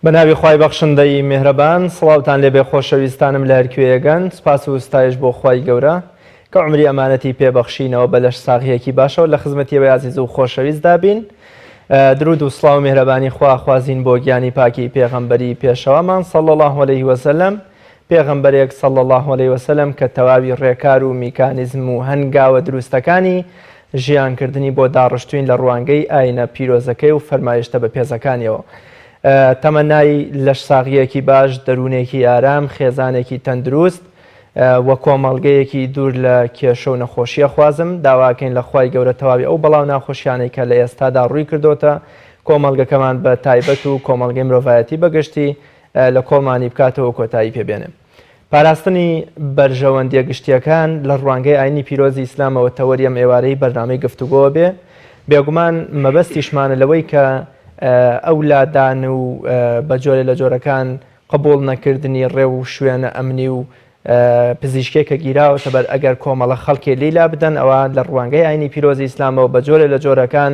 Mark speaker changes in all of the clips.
Speaker 1: بەناوی خوای بەخشندەی میهرەبان سڵاوتان لێبێ خۆشەویستانم لە هەرکوێیەگەن سپاس و ستایش بۆ خوای گەورە کە عمری ئەمانەتی پێبەخشینەوە بە لەش ساغیەکی باشەوە لە خزمەتیەوەی عەزیز و خۆشەویستدا بین. درود و سڵاو و میهرەبانی خوا خوازین بۆ گیانی پاکی پێغەمبەری پێشەوامان صلی الله علیه وسلم، پێغەمبەرێک صلی الله علیه وسلم کە تەواوی ڕێکار و میکانیزم و هەنگاوە دروستەکانی ژیانکردنی بۆ داڕشتوین لە ڕوانگەی ئاینە پیرۆزەکەی و فەرمایشتە بە پێزەکانیەوە. تەمەنای لەش ساغیەکی باش، دەروونێکی ئارام، خێزانێکی تەندروست وە کۆمەڵگەیەکی دوور لە کێشە و نەخۆشیە خوازم. داواکەین لە خوای گەورە تەواوی ئەو بەڵاو ناخۆشیانەی کە لە ئێستادا ڕووی کردوتە کۆمەڵگەکەمان بە تایبەت و کۆمەڵگەی مرۆڤایەتی بەگشتی لە کۆڵمانی بکاتەوە کۆتایی پێبێنێ. پاراستنی بەرژەوەندیە گشتیەکان لە ڕوانگەی ئاینی پیرۆزی ئیسلامەوە تەوەریەم ئێوارەی بەرنامەی گفتوگۆ بێ. بێگومان مەبەستیشمانە لەوەی کە ئەو لادان و بە جۆرە لە جۆرەکان قبول نەکردنی ڕێ و شوێنە ئەمنی و پزیشکێکە گیراوەتە بەر ئەگەر کۆمەڵە خەڵکێ لیلا بدەن ئەوە لە ڕوانگەی ئاینی پیرۆزی ئیسلامەوە بە جۆرە لە جۆرەکان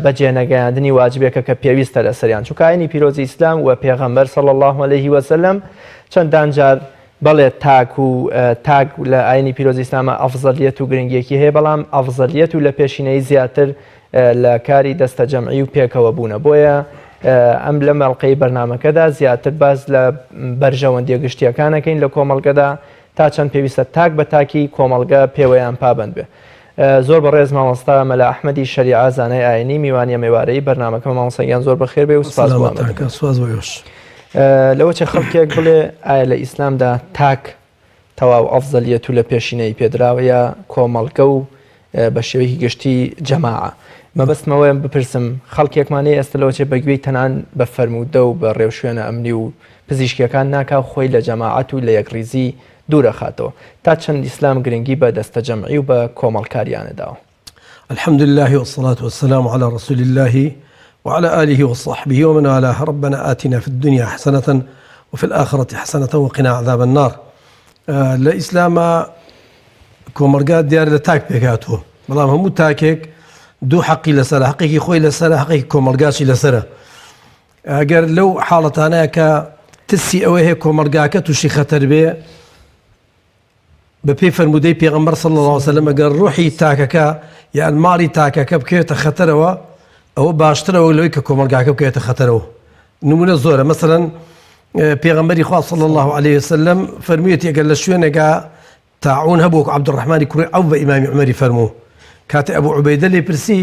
Speaker 1: بەجێنەگەیاندنی واجبێکە کە پێویستە لە سەریان، چونکە ئاینی پیرۆزی ئیسلام و پێغەمبەر صلی الله علیه وسلم چەندان جار بەڵێ تاک لە ئاینی پیرۆزی ئیسلامە ئەفزەلیەت و گرنگیەکی هەیە، بەڵام ئەفزەلیەت و لە پێشینەی زیاتر لە کاری دەستە جەمعی و پێکەوە بوونە. بۆیە ئەم لە مەڵقەی بەرنامەکەدا زیاتر باز لە بەرژەوەندیە گشتیەکانەکەین لە کۆمەڵگەدا تا چەند پێویستە تاک بە تاکی کۆمەڵگە پێوەیان پابند بێ. زۆر بەڕێز مامۆستا مەلا ئەحمەدی شەریعە زانای ئاینی میوانیە میوارەی بەرنامەکە مامۆستایان زۆر بەخێر بێ و سپاس لەوە چه خەڵکێک بڵێ ئایا لە ئیسلامدا تاک تەواو ئەفزەلیەت و لە پێشینەی پێدراوە یا کۆمەڵگە و بە شێوەیەکی گشتی جەماعە. مەبەستمەوەیان بپرسم خەڵکێکمانەیە ئێستا لەوەچێ بەگوێی تەنان بە فەرموودە و بە ڕێوشوێنە ئەمنی و پزیشکیەکان ناکاو خۆی لە جەماعەت و لە یەکریزی دوورە خاتەوە، تا چەند ئیسلام گرنگی بە دەستە جەمعی و بە کۆمەڵکاریانەداوە.
Speaker 2: الحمد لله والصلاة والسلام على رسول الله وعلى آله وصحبه ومن والاه. ربنا آتنا في الدنيا حسنة وفي الآخرة حسنة وقنا عذاب النار. لإسلام کۆمەڵگا دیار لە تاک پێکاتوە، بەڵام هەموو تاکێک دوو حەقی لەسەرە، حەقێکی خۆی لەسەرە، حەقێکی کۆمەڵگاشی لەسەرە. ئەگەر لەو حاڵەتانەیە کە تسی ئەوەی هەیە کۆمەڵگاکە تووشی خەتەر بێ، بە پێی فەرموودەی پێغەمبەر صلی الله علیه وسلم ئەگەر ڕوحی تاکەکە یان ماڵی تاکەکە بکەوێتە خەتەرەوە، ئەوە باشترەوە لەوەی کە کۆمەڵگاکە بکەوێتە خەتەرەوە. نمونە زۆرە، مەسەڵەن پێغەمبەری خوا صلی الله علیه وسلم فەرموویەتی ئەگەر لە شوێنێکە تاعون هەبوو عەبدوڕەحمانی کوڕی عەوف بە ئیمامی عومەری فەرموو، کاتێ ئەبوو عوبەیدە لێ پرسی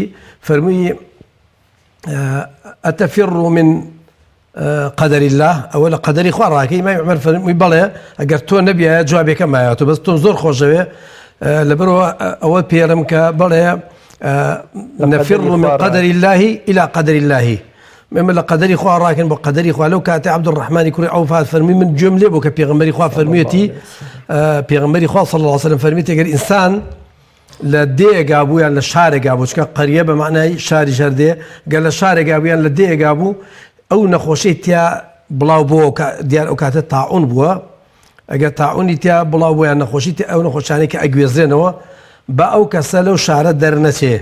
Speaker 2: فەرمووی ئەتەفیڕ من قەدەری الله، ئەوە لە قەدەری خوا ڕاکەی؟ ئیمامی عومەر فەرمووی بەڵێ ئەگەر تۆ نەبیایە جوابێکەم مایەوە، بەس تۆ زۆر خۆشەوێ لەبەرەوە ئەوە پێرم کە بەڵێ نەفیڕ من قەدەری الله إلى قەدەری الله، ئێمە لە قەدەری خوا ڕاکەین بۆ قەدەری خوا. لەو کاتێ عەبدوڕەحمانی کوڕی عەوف فەرمووی من گوێم لێ بوو کە پێغەمبەری خوا فەرموویەتی، پێغەمبەری خوا صلی الله علیه وسلم فەرموویەتی ئەگەر ئینسان لە دێگا بوو یان لە شارێکا بوو، چکە قەریە بە معنای شاری شەردێ، گەر لە شارێکا بوو یان لە دێگا بوو، ئەو نەخۆشەی تیا بڵاو بووە دیار ئەو کاتە تاعون بووە، ئەگەر تاعونی تیا بڵاو بوو یان نەخۆشی تیا ئەو نەخۆشانەی کە ئەگوێزرێنەوە بە ئەو کەسە لەو شارە دەرنەچێ،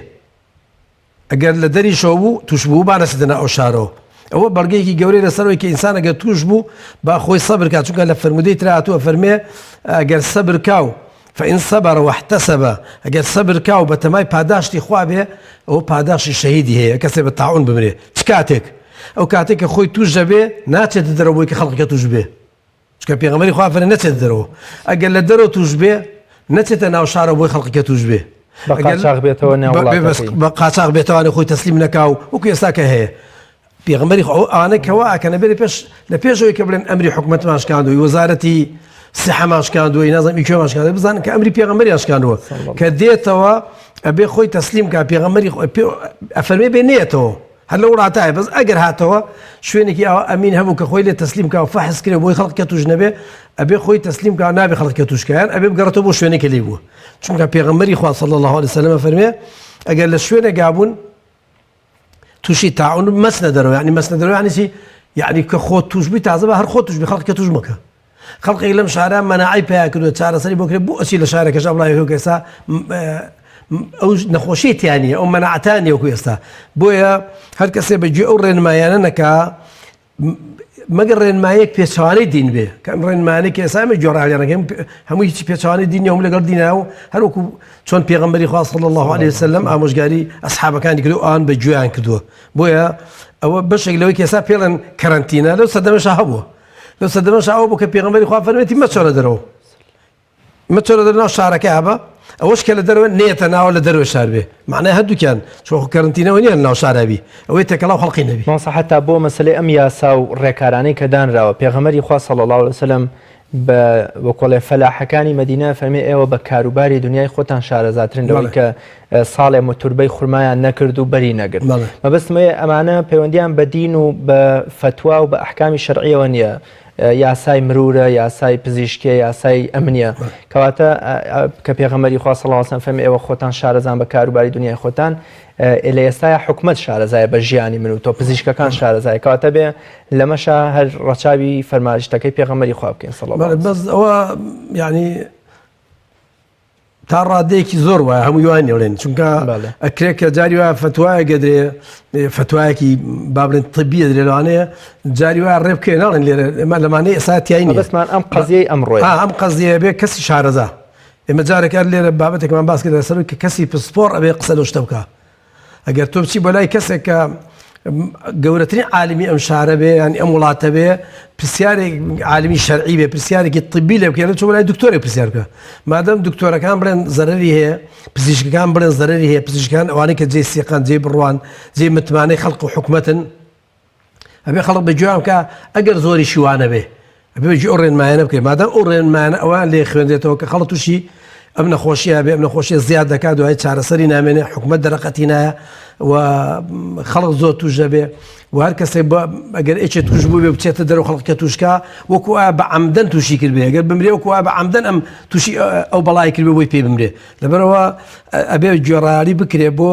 Speaker 2: ئەگەر لە دەریشەوە بوو توش بوو بانەچێتە ئەو شارەوە. ئەوە بەڵگەیەکی گەورەی لەسەرەوەی کە ئینسان ئەگەر توش بوو با خۆی سەبر کات، چونکە لە فەرموودەی تر هاتووە فەرمێ ئەگەر سەبر کاو فإن صبر واحتسب، ئەگەر سەبر کاو بە تەمای پاداشتی خوا بێ، ئەوە پاداشی شەهیدی هەیە، کەسێ بە تاعون بمرێ. چ کاتێک؟ ئەو کاتێک کە خۆی توش دەبێ ناچێتە دەرەوە بۆی کە خەڵکەکە توش بێ، چونکە پێغەمبەری خوا فەرمووی نەچێتە دەرەوە. ئەگەر لە دەرەوە توش بێ نەچێتە ناو شارەوە بۆی خەڵکەکە توش بێ،
Speaker 1: بە قاچاغ بێتەوە ناو وڵاتەکەی،
Speaker 2: بە قاچاغ بێتەوە خۆی تەسلیم نەکاو وەکو ئێستا کە هەیە. پێغەمبەری خوا ئەوانەی کەوا ئەکەنە بێ لە پێشەوەی کە بڵێن ئەمری حکومەتمان شکاندووی، وەزارەتی سیحەمان شکاندووی، نازانم ئیکوێمان شکاندووی، بزانن کە ئەمری پێغەمبەریان شکاندووە، کە دێتەوە ئەبێ خۆی تەسلیم کا پێغەمبەری ئەفەرمێ بێ نێتەوە هەر لە وڵاتایە، بەس ئەگەر هاتەوە شوێنێکی ئەوە ئەمین هەبوو کە خۆی لێ تەسلیم کا و فەحس کرێ بۆی خەڵکەکە توش نەبێ، ئەبێ خۆی تەسلیم کا نابێ خەڵکەکە توشکایان، ئەبێ بگەڕێتەوە بۆ شوێنێکە لێ بووە، چونکە پێغەمبەری خوا صلی الله علیه وسلم فەرمێ ئەگەر لە شوێنێکا بوون تووشی تاعون مەچنە دەرەوە، یعنی مەچنە دەرەوە یعنی چی؟ یعنی کە خۆ توش بی تازە بە هەر خۆ توش بی، خەڵکەکە توش مەکە. خەڵقێک لەم شارە مەناعی پێیا کردووە چارەسەری بۆ کرێ، بۆ ئەچی لە شارێکەش ئەوڵایەوە ئێستا ئەو نەخۆشیێتیانە، ئەو مەناعەتانە وەکو ئێستا. بۆیە هەر کەسێ بەگوێ ئەو ڕێنمایانە نەکا مەگەر ڕێنمایەک پێچوانەی دین بێ کە ئەم ڕێنمانەی ئێسامە جۆڕاویانەکەم هەموو هیچی پێچوانەی دینی هەموو لەگەڵ دیناوە و هەروەکو چۆن پێغەمبەری خوا صلی الله عليه وسلم ئامۆژگاری ئەسحابەکانی کردو ئەوان بە گوێیان کردووە بۆیە ئەوە بەشێک لەوەی کە ئێستا پێڵێن کەرەنتینە لەو سەردەمەشە هەبووە لەو سەردەمەشە ئەوە بوو کە پێغەمبەری خوا فەرمێتی مەچۆرە دەرەوە مەچۆرە دەرەوە ناو شارەکە هەبە ئەوەش کە لە دەرەوە نێتە ناوە لە دەرەوە شار بێ معنای هەردووکیان چۆخ کەرنتینەوە نییە ناو شارابی ئەوەی تێکەڵاو خەڵقی نەبی
Speaker 1: ماسە حتا بۆ مەسلەی ئەم یاسا و ڕێکارانەی کە دانراوە پێغەمبەری خوا صلی الله عليه وسلم بە وەکۆڵێ فەلاحەکانی مەدینە فەرمێ ئێوە بە کاروباری دنیای خۆتان شارەزاترن لەوەی کە ساڵێ متوربەی خورمایان نەکرد و بەری نەگرت مەبەستمەیە ئەمانە پەیوەندیان بە دین و بە فتوا و بە ئەحکامی شەرعیەوە نییە یاسای مرورە یاسای پزیشکیە یاسای ئەمنیە کەواتە کە پێغەمبەری خوا صلی الله علیه و سلم فەرمێ ئێوە خۆتان شارەزان بە کاروباری دنیای خۆتان لە ئێستای حکومەت شارەزایە بە ژیانی من و تۆ پزیشکەکان شارەزای کەواتە بێ لەمەشە هەر ڕەچاوی فەرمایشتەکەی پێغەمبەری خوا بکەین صلی الله علیه و
Speaker 2: بەس ئەوە یعنی تا ڕادەیەکی زۆر وایە هەموو یوان نێڵێن چونکە ئەکرێت کە جاری وایە فتوایە گەدرێ فتوایەکی بابرن طبیە درێ لەوانەیە جاری وایە ڕێ بکەین ناڵێن لێرە ئێمە لەمانەی ئێستا تیای نییە
Speaker 1: بەسمان ئەم قەزیەی ئەمڕۆیە
Speaker 2: ئەم قەزیە بێ کەسی شارەزا ئێمە جارێکار لێرە بابەتێکمان باس کرد لەسەر کە کەسی پسپۆڕ ئەبێ قسە لەو شتە بکە ئەگەر تۆ بچی بۆ لای کەسێک کە گەورەترین عالمی ئەم شارە بێ ینی ئەم وڵاتە بێ پرسیارێک عالمی شەرعی بێ پرسیارێکی طبی لێ بکەێت چۆ لای دکتۆرێک پرسیار بکە مادەم دکتۆرەکان بڵێن زەرری هەیە پزیشکەکان بڵێن زەرری هەیە پزیشکان ئەوانەی کە جێ سیقان جێ بڕوان جێ متمانەی خەڵق و حکومەتن ئەبێ خەڵق بەگوێیان بکە ئەگەر زۆری شیوانە بێ ئەبێ بەگوێ ئەو ڕێنمایانە بکەێت مادەم ئەو ڕێنمایانە ئەوان لێ خوێندێتەوە کە خەڵک تووشی ئەم نەخۆشیە بێ ئەم نەخۆشیە زیاد دەکات دوای چارەسەری نامێنێ حکومەت دەرەقەتی نایە و خەڵک زۆر توشە بێ و هەر کەسێک ئەگەر ئێچێت توش بوو بێ بچێتە دەرەوە خەڵکە توشکە وەکو ئا بە عەمدەن تووشی کرد بێ ئەگەر بمرێ وەکو ئا بە عەمدەن ئەم تووشی ئەو بەڵای کرد بێ بۆی پێ بمرێ لەبەرەوە ئەبێ گوێڕایالی بکرێ بۆ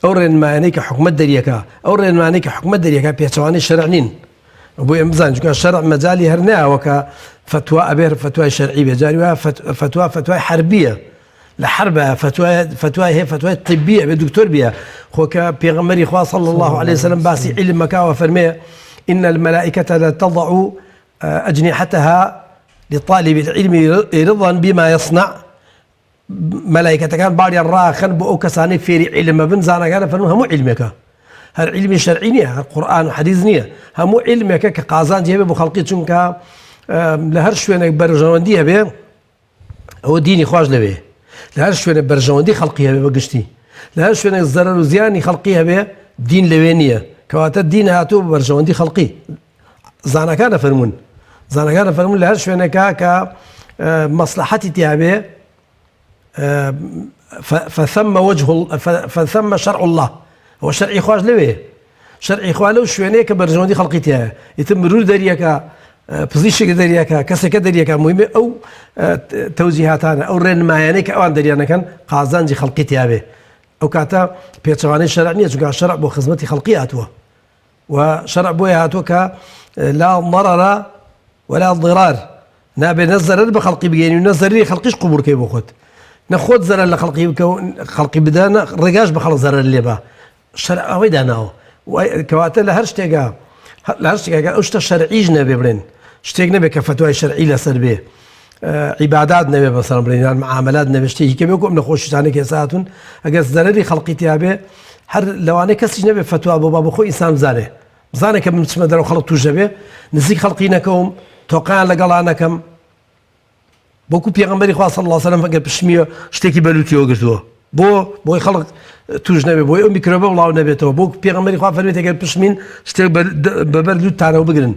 Speaker 2: ئەو ڕێنمایانەی کە حکومەت دەریەکە ئەو ڕێنمانەی کە حکومەت دەریەکە پێچەوانەی شەرع نین بۆ ئێمە بزانین چونکە شەرع مەجالی هەر نایەوە کە فتوا ئەبێ فتوای شەرعی بێ جاری وایە فتوای حربیە لە حربە فتوای هەیە فتوای طبیە بێ دکتۆر بیە خۆکە پێغەمبەری خوا صلی الله عليه وسلم باسی علم مەکاوە فەرمێ إن الملائكة لا تضع أجنحتها لطالب العلم رضا بما يصنع ملائكة كان بعض الراخن بو كساني فيري علم بنزانا كان فنو همو علمك هر علم شرعي نيه هر قرآن وحديث نيه همو علمك كقازان جيبه بو خلقي چونك لهر شوينك برجوانديه بيه هو ديني خواج لبيه لهر شوينك برجواندي خلقيها بيه بقشتي لهر شوينك الضرر وزياني خلقيها بيه دين لوينيه كواتا الدين هاتو برجواندي خلقي زانا كان فرمون لهر شوينك كمصلحتي تيابيه فثم فثم شرع الله هو شرعي خواج لويه شرعي خوا لو شوينيك برجواندي خلقيتها يتم مرور دريكا بزيشك دريكا كسك دريكا مهمه او توجيهاتنا او رنمايانك او دريانا كان قازانجي خلقيتها به او كاتا بيتشواني شرعنيه جو شرع بو خدمتي خلقياتو وشرع بوياتو ك لا ضرر ولا ضرار نابي نزر بخلقي بيني ونزر خلقيش قبور كي بوخد ناخذ زرر خلقي بدانا رقاش بخلق زرر اللي با شرع ويداناو كواتا لهرشتيغا اوشتا شرعي نبي برين شتيك نبي كفتوى شرعي لسر به عبادات نبي مثلا برين المعاملات نبي شتي كم يكون نخوش ثاني كساتون اجل زرري خلقيتي ابي هر لو انا كسج نبي فتوى ابو بابا خو انسان زانه كم متسمدر خلق توجبه نزيك خلقينكم توقع لقلانكم بوكو پیغمبری خدا صلی الله علیه و سلم فقط بشمیه شتێکی بەلوتی وەگرتووە بۆی خەڵق توش نەبێ بۆی ئەو میکرۆبە وڵاو نەبێتەوە بۆ پێغەمبەری خوا فەرمێت ئەگەر پشمین شتێک بەبەر لوتتانەوە بگرن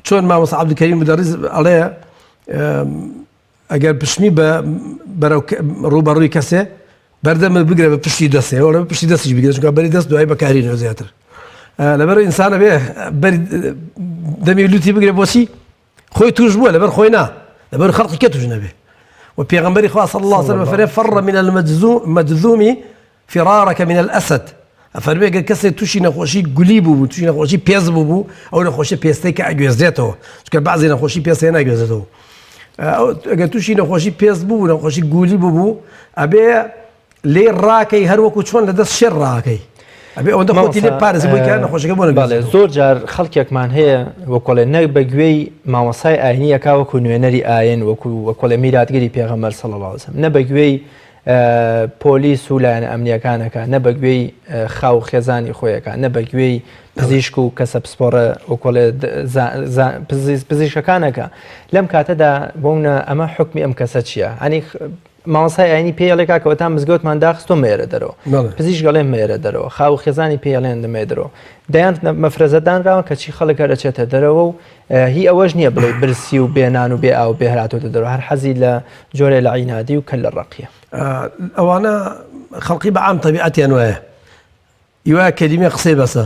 Speaker 2: چۆن مامۆستا عەبدولکەریم مدەڕیس ئەڵێ ئەگەر پشمی بەرەو ڕوبەڕووی کەسێ بەردەمت بگرێ بە پشتی دەستێ ئەوە بە پشتی دەستیش بگرێت چونکە بەری دەست دوای بەکارهێنێتەوە زیاتر لەبەر ئینسانە بێ بەری دەمی لوتی بگرێ بۆچی خوي توش بوه لبر خوينا لبر خلق كتوش نبي وبيغمبري خوا صلى الله عليه وسلم فر من المجذوم فرارك من الاسد فرمي قال كسر توشي نخوشي قليبو توشي نخوشي بيزبو او نخوشي بيستيك اجوزيتو كان بعض نخوشي بيستيك اجوزيتو قال توشي نخوشي بيزبو نخوشي قليبو ابي لي راكي هر وكو شلون لدس شر راكي ئەبێ ئەوەندە خۆتی لێ پارێزی بۆی کە نەخۆشەکە بۆ
Speaker 1: بەڵێ زۆر جار خەڵکێکمان هەیە وەکۆڵێ نەک بە گوێی مامۆسای ئاینی یەکا وەکو نوێنەری ئاین وەکۆڵێ میراتگەری پێغەمبەر صلی الله علیه وسلم نە بە گوێی پۆلیس و لایەنە ئەمنیەکانەکە نە بە گوێی خاو خێزانی خۆیەکە نە بە گوێی پزیشک و کەسە پسپۆڕە وەکۆڵێ پزیشکەکانەکە لەم کاتەدا بۆمە ئەمە حکمی ئەم کەسە چییە؟ هەنی مامۆسای ئاینی پێڵێکا کەوتان مزگەوتمان داخستۆ مێرە دەرەوە پزیشک گەڵێن مێرە دەرەوە خاو خێزانی پێڵێن دەمێ دەرەوە دەیان مەفرەزەدانراوە کە چی خەڵک دەچێتە دەرەوە و هی ئەوەش نییە بڵێ برسی و بێنان و بێ ئاو بێهراتۆتە دەرەوە هەر حەزی لە جۆرێ لە عینادی و کە لە ڕقیە
Speaker 2: ئەوانە خەڵقی بەعام تەبیعەتیان وایە یوایە کەلیمە قسەی بەسە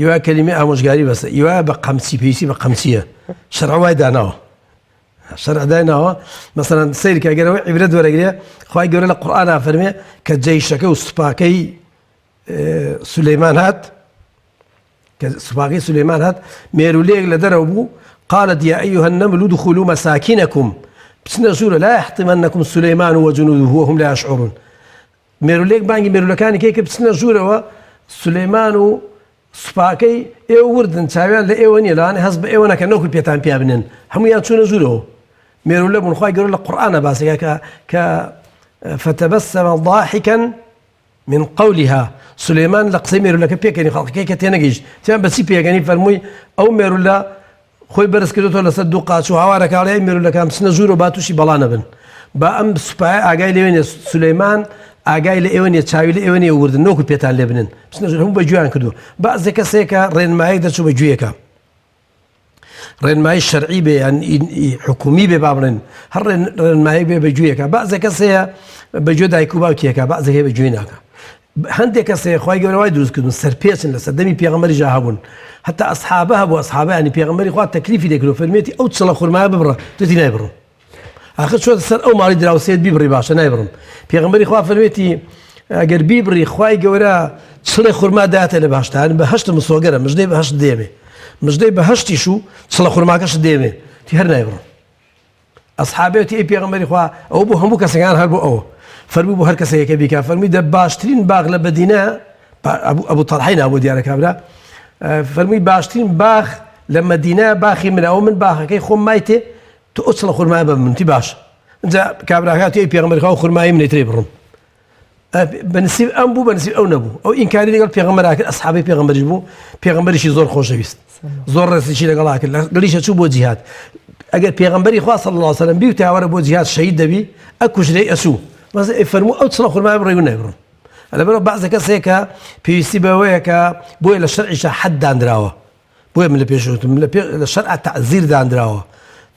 Speaker 2: یوایە کەلیمە ئامۆژگاری بەسە یوایە بە قەمچی پێویستی بە قەمچیە شەرع وای داناوە شرع دايناوە مثلا سير كاجروا عبرة ورقية خواي جورا القرآن أفرمي كجيشك وسباكي سليمان هات كسباكي سليمان هات ميروليك لدربو قالت يا أيها النمل ادخلوا مساكنكم بس نزول لا يحطمنكم سليمان وجنوده وهم لا يشعرون ميروليك بانجي ميرولكاني كيك بس نزول سليمان سباكي وردن تابعا لإيواني لأن حسب إيوانا كان نوكل بيتان بيابنن هم يانسون نزوله ميرو لهم الخواي يقولوا لك القرآن باسي فتبسم ضاحكا من قولها سليمان لقصي ميرو لك بيكني خلق كيكا تينجيش تيان بسي بيكني فرموي أو ميرو لا خوي برس كدو تولا صدقات شو هوارك عليه ميرو لك هم سنزورو باتوشي بلانا بن بأم سباي أجاي لوين سليمان أجاي لإيواني تشاوي لإيواني وردن نوكل بيتان لبنن بس نزور هم بجوان كدو بعض كسيكا رين ما يقدر شو بجويكا رين ماي الشرعي يعني حكومي ببابرن هر رين ماي بجويكا بعض كسيا بجود أيكوبا وكيكا بعض هي بجويناكا هندي كسيا خواي جوا وايد روز كدون سربيسن لسدمي بيغمر جاهبون حتى أصحابها أبو أصحابها يعني بيغمر خوا تكليفي ديكلو فرميتي أو تصل خور ما ببرة تدي نايبرم آخر شو السر أو ماري دراو سيد بيبري باشا نايبرم بيغمر خوا فرميتي أجر بيبري خواي جوا تصل خور ما دات اللي بهشتها أنا بهشت مسوقرة مش ده بهشت ديمي مش ده بهشتي شو تصل خور ما كش ديمي تهر نايبرم أصحابي تي بيغمر خوا أو بو هم بو كسيان هربو أو فرمي بو هر كسي كبيكا فرمي دباشترين باغ لبدينا أبو طلحين أبو ديارة كابرا فرمي باشترين باغ لمدينة باخي من أو من باغ كي خم مايتي تأصل خور ما من تباش إذا كابرا كاتي بيغمر خوا خور ما يمني تريبرم بنسيب أنبو بنسيب أو نبو أو إن كان يقول بيغمر أكل أصحابي بيغمر جبو بيغمر شيء زور خوش بيست زور رأس شيء لقلا أكل قليش شو بو جهاد أجل بيغمري خوا صلى الله عليه وسلم بيوتي عوار بو جهاد شهيد دبي أكوش لي أسو بس فرمو أو تصل خور ما يبريون يبرم أنا بقول بعض كسيكا بيسيبه وياكا بوي للشرع حد عندراوه بوي من اللي بيشوت من الشرع تعزير عندراوه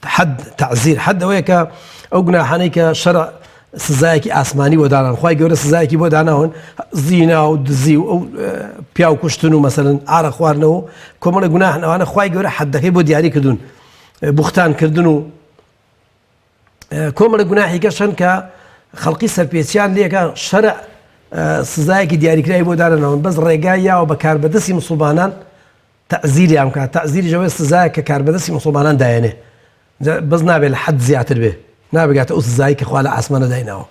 Speaker 2: حد تعزير حد وياكا أو قلنا حنيك شرع سزایکی ئاسمانی بۆ دانان خوای گەورە سزایکی بۆ داناون زینا و دزی و پیاو کوشتن و مەسەلەن ئارە خواردنەوە کۆمەڵە گوناهن ئەوانە خوای گەورە حەدەکەی بۆ دیاری کردوون بوختان کردن و کۆمەڵە گوناهی کەشن کە خەڵقی سەرپێچیان لێکە شەرع سزایکی دیاریکرای بۆ دانانەوە بەس ڕێگای یاوە بە کاربەدەستی مسڵمانان تەعزیریان بکات تەعزیری ژەوەی سزایە کە کاربەدەستی مسڵمانان دایێنێ بەس نابێت لە حەد زیاتر بێ نابگات أو سزايك خوالا عسمانة ديناو